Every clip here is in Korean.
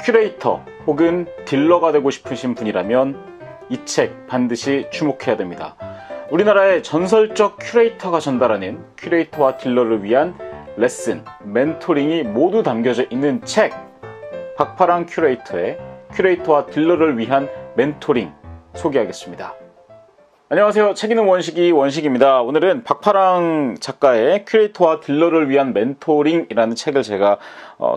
큐레이터 혹은 딜러가 되고 싶으신 분이라면 이 책 반드시 주목해야 됩니다. 우리나라의 전설적 큐레이터가 전달하는 큐레이터와 딜러를 위한 레슨, 멘토링이 모두 담겨져 있는 책, 박파랑 큐레이터의 큐레이터와 딜러를 위한 멘토링 소개하겠습니다. 안녕하세요. 책 읽는 원식입니다. 오늘은 박파랑 작가의 큐레이터와 딜러를 위한 멘토링이라는 책을 제가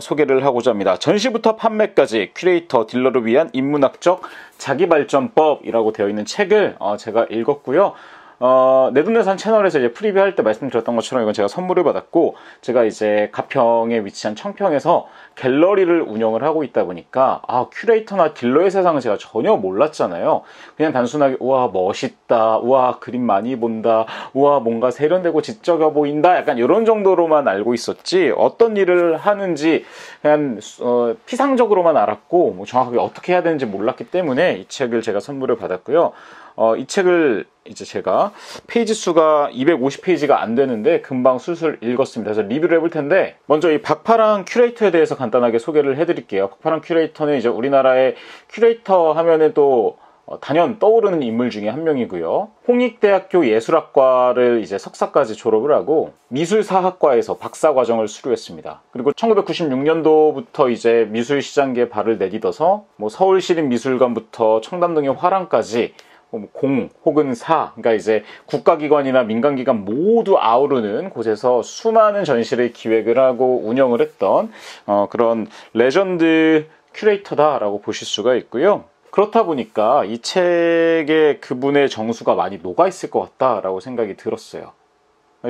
소개를 하고자 합니다. 전시부터 판매까지 큐레이터, 딜러를 위한 인문학적 자기발전법이라고 되어 있는 책을 제가 읽었고요. 내돈내산 채널에서 이제 프리뷰할 때 말씀드렸던 것처럼 이건 제가 선물을 받았고, 제가 이제 가평에 위치한 청평에서 갤러리를 운영을 하고 있다 보니까 큐레이터나 딜러의 세상은 제가 전혀 몰랐잖아요. 그냥 단순하게 우와 멋있다, 우와 그림 많이 본다, 우와 뭔가 세련되고 지적여 보인다, 약간 이런 정도로만 알고 있었지 어떤 일을 하는지 그냥 피상적으로만 알았고 뭐 정확하게 어떻게 해야 되는지 몰랐기 때문에 이 책을 제가 선물을 받았고요. 이 책을 이제 제가 페이지 수가 250페이지가 안 되는데 금방 술술 읽었습니다. 그래서 리뷰를 해볼 텐데, 먼저 이 박파랑 큐레이터에 대해서 간단하게 소개를 해드릴게요. 박파랑 큐레이터는 이제 우리나라의 큐레이터 하면은 또 단연 떠오르는 인물 중에 한 명이고요. 홍익대학교 예술학과를 이제 석사까지 졸업을 하고 미술사학과에서 박사과정을 수료했습니다. 그리고 1996년도부터 이제 미술시장계에 발을 내딛어서 뭐 서울시립미술관부터 청담동의 화랑까지 공 혹은 사, 그러니까 이제 국가기관이나 민간기관 모두 아우르는 곳에서 수많은 전시를 기획을 하고 운영을 했던 그런 레전드 큐레이터다라고 보실 수가 있고요. 그렇다 보니까 이 책에 그분의 정수가 많이 녹아있을 것 같다라고 생각이 들었어요.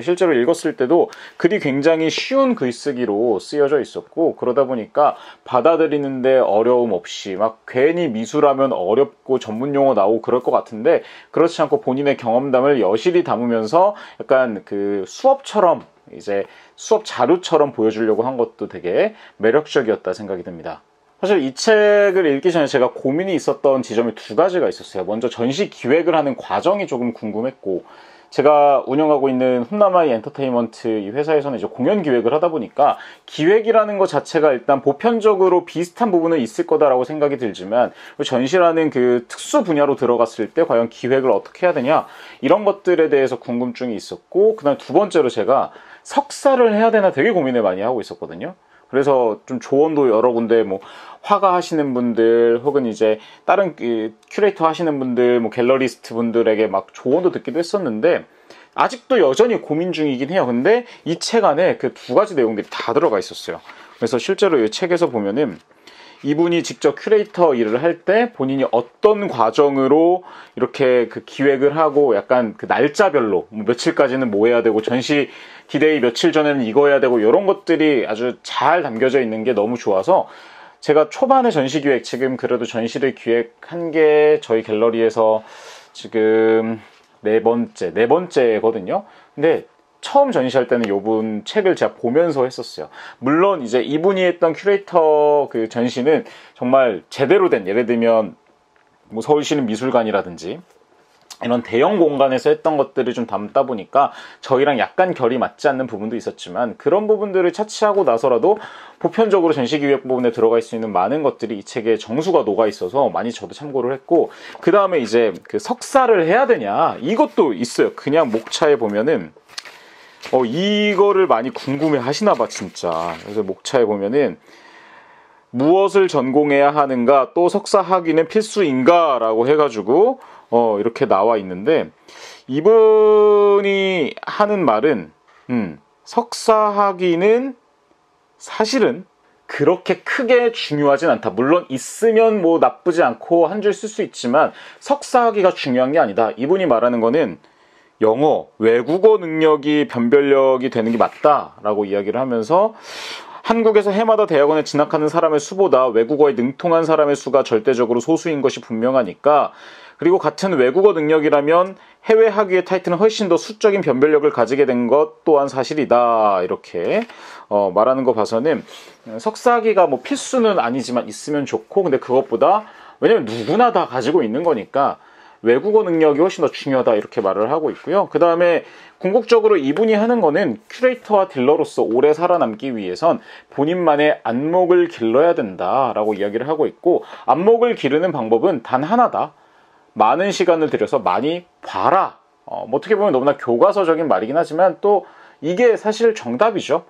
실제로 읽었을 때도 글이 굉장히 쉬운 글쓰기로 쓰여져 있었고, 그러다 보니까 받아들이는데 어려움 없이 막 괜히 미술하면 어렵고 전문용어 나오고 그럴 것 같은데 그렇지 않고 본인의 경험담을 여실히 담으면서 약간 그 수업처럼, 이제 수업 자료처럼 보여주려고 한 것도 되게 매력적이었다 생각이 듭니다. 사실 이 책을 읽기 전에 제가 고민이 있었던 지점이 두 가지가 있었어요. 먼저 전시 기획을 하는 과정이 조금 궁금했고, 제가 운영하고 있는 홈나마이 엔터테인먼트 이 회사에서는 이제 공연 기획을 하다 보니까 기획이라는 것 자체가 일단 보편적으로 비슷한 부분은 있을 거다라고 생각이 들지만, 전시라는 그 특수 분야로 들어갔을 때 과연 기획을 어떻게 해야 되냐, 이런 것들에 대해서 궁금증이 있었고, 그다음 두 번째로 제가 석사를 해야 되나 되게 고민을 많이 하고 있었거든요. 그래서 좀 조언도 여러 군데, 뭐 화가 하시는 분들 혹은 이제 다른 큐레이터 하시는 분들, 뭐 갤러리스트 분들에게 막 조언도 듣기도 했었는데 아직도 여전히 고민 중이긴 해요. 근데 이 책 안에 그 두 가지 내용들이 다 들어가 있었어요. 그래서 실제로 이 책에서 보면은 이분이 직접 큐레이터 일을 할 때 본인이 어떤 과정으로 이렇게 그 기획을 하고, 약간 그 날짜별로 뭐 며칠까지는 뭐 해야 되고, 전시 디데이 며칠 전에는 이거 해야 되고, 이런 것들이 아주 잘 담겨져 있는 게 너무 좋아서, 제가 초반에 전시 기획, 지금 그래도 전시를 기획한 게 저희 갤러리에서 지금 네 번째거든요. 근데 처음 전시할 때는 이분 책을 제가 보면서 했었어요. 물론 이제 이분이 했던 큐레이터 그 전시는 정말 제대로 된, 예를 들면 뭐 서울시립미술관이라든지 이런 대형 공간에서 했던 것들을 좀 담다 보니까 저희랑 약간 결이 맞지 않는 부분도 있었지만, 그런 부분들을 차치하고 나서라도 보편적으로 전시기획 부분에 들어갈 수 있는 많은 것들이 이 책에 정수가 녹아 있어서 많이 저도 참고를 했고, 그 다음에 이제 그 석사를 해야 되냐, 이것도 있어요. 그냥 목차에 보면은 이거를 많이 궁금해 하시나 봐 진짜. 그래서 목차에 보면은 무엇을 전공해야 하는가, 또 석사 학위는 필수인가 라고 해가지고 이렇게 나와 있는데, 이분이 하는 말은 석사 학위는 사실은 그렇게 크게 중요하진 않다. 물론 있으면 뭐 나쁘지 않고 한 줄 쓸 수 있지만 석사 학위가 중요한 게 아니다. 이분이 말하는 거는 영어, 외국어 능력이 변별력이 되는 게 맞다라고 이야기를 하면서, 한국에서 해마다 대학원에 진학하는 사람의 수보다 외국어에 능통한 사람의 수가 절대적으로 소수인 것이 분명하니까, 그리고 같은 외국어 능력이라면 해외 학위의 타이틀은 훨씬 더 수적인 변별력을 가지게 된 것 또한 사실이다, 이렇게 말하는 거 봐서는 석사 학위가 뭐 필수는 아니지만 있으면 좋고, 근데 그것보다, 왜냐면 누구나 다 가지고 있는 거니까 외국어 능력이 훨씬 더 중요하다 이렇게 말을 하고 있고요. 그 다음에 궁극적으로 이분이 하는 거는 큐레이터와 딜러로서 오래 살아남기 위해선 본인만의 안목을 길러야 된다라고 이야기를 하고 있고, 안목을 기르는 방법은 단 하나다. 많은 시간을 들여서 많이 봐라. 뭐 어떻게 보면 너무나 교과서적인 말이긴 하지만 또 이게 사실 정답이죠.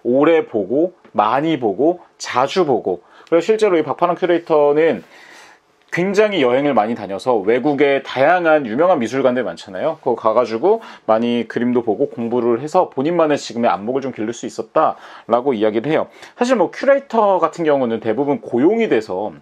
오래 보고 많이 보고 자주 보고. 그래서 실제로 이 박파랑 큐레이터는 굉장히 여행을 많이 다녀서 외국의 다양한 유명한 미술관들 많잖아요. 그거 가가지고 많이 그림도 보고 공부를 해서 본인만의 지금의 안목을 좀 기를 수 있었다라고 이야기를 해요. 사실 뭐 큐레이터 같은 경우는 대부분 고용이 돼서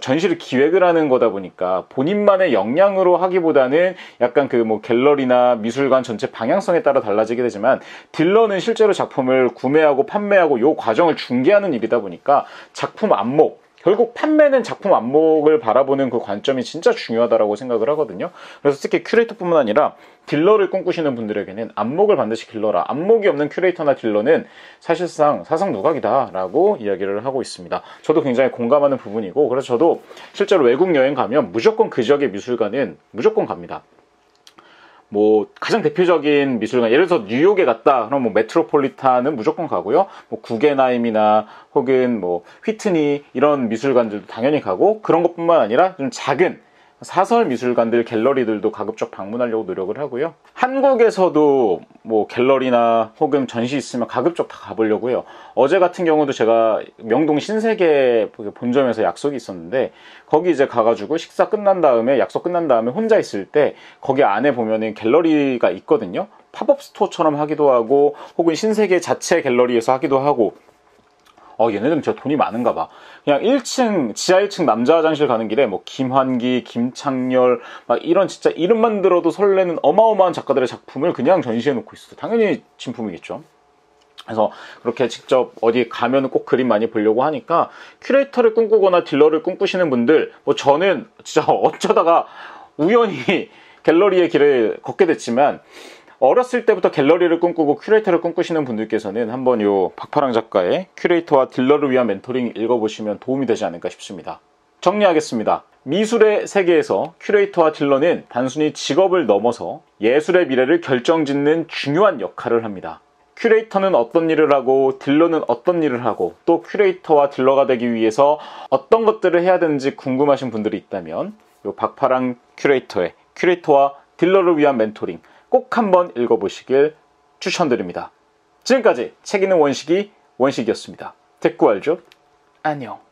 전시를 기획을 하는 거다 보니까 본인만의 역량으로 하기보다는 약간 그 뭐 갤러리나 미술관 전체 방향성에 따라 달라지게 되지만, 딜러는 실제로 작품을 구매하고 판매하고 요 과정을 중개하는 일이다 보니까 작품 안목, 결국 판매는 작품 안목을 바라보는 그 관점이 진짜 중요하다고 생각을 하거든요. 그래서 특히 큐레이터뿐만 아니라 딜러를 꿈꾸시는 분들에게는 안목을 반드시 길러라. 안목이 없는 큐레이터나 딜러는 사실상 사상누각이다 라고 이야기를 하고 있습니다. 저도 굉장히 공감하는 부분이고, 그래서 저도 실제로 외국 여행 가면 무조건 그 지역의 미술관은 무조건 갑니다. 뭐 가장 대표적인 미술관, 예를 들어서 뉴욕에 갔다 그럼 뭐 메트로폴리탄은 무조건 가고요. 뭐 구겐하임이나 혹은 뭐 휘트니 이런 미술관들도 당연히 가고, 그런 것뿐만 아니라 좀 작은 사설 미술관들, 갤러리들도 가급적 방문하려고 노력을 하고요. 한국에서도 뭐 갤러리나 혹은 전시 있으면 가급적 다 가보려고 해요. 어제 같은 경우도 제가 명동 신세계 본점에서 약속이 있었는데, 거기 이제 가가지고 식사 끝난 다음에, 약속 끝난 다음에 혼자 있을 때 거기 안에 보면은 갤러리가 있거든요. 팝업 스토어처럼 하기도 하고 혹은 신세계 자체 갤러리에서 하기도 하고. 얘네들은 진짜 돈이 많은가 봐. 그냥 1층, 지하 1층 남자 화장실 가는 길에 뭐 김환기, 김창렬 막 이런 진짜 이름만 들어도 설레는 어마어마한 작가들의 작품을 그냥 전시해 놓고 있어요. 당연히 진품이겠죠. 그래서 그렇게 직접 어디 가면 꼭 그림 많이 보려고 하니까, 큐레이터를 꿈꾸거나 딜러를 꿈꾸시는 분들, 뭐 저는 진짜 어쩌다가 우연히 갤러리의 길을 걷게 됐지만, 어렸을 때부터 갤러리를 꿈꾸고 큐레이터를 꿈꾸시는 분들께서는 한번 요 박파랑 작가의 큐레이터와 딜러를 위한 멘토링 읽어보시면 도움이 되지 않을까 싶습니다. 정리하겠습니다. 미술의 세계에서 큐레이터와 딜러는 단순히 직업을 넘어서 예술의 미래를 결정짓는 중요한 역할을 합니다. 큐레이터는 어떤 일을 하고 딜러는 어떤 일을 하고, 또 큐레이터와 딜러가 되기 위해서 어떤 것들을 해야 되는지 궁금하신 분들이 있다면 요 박파랑 큐레이터의 큐레이터와 딜러를 위한 멘토링 꼭 한번 읽어보시길 추천드립니다. 지금까지 책 읽는 원식이었습니다. 됐고 알죠? 안녕.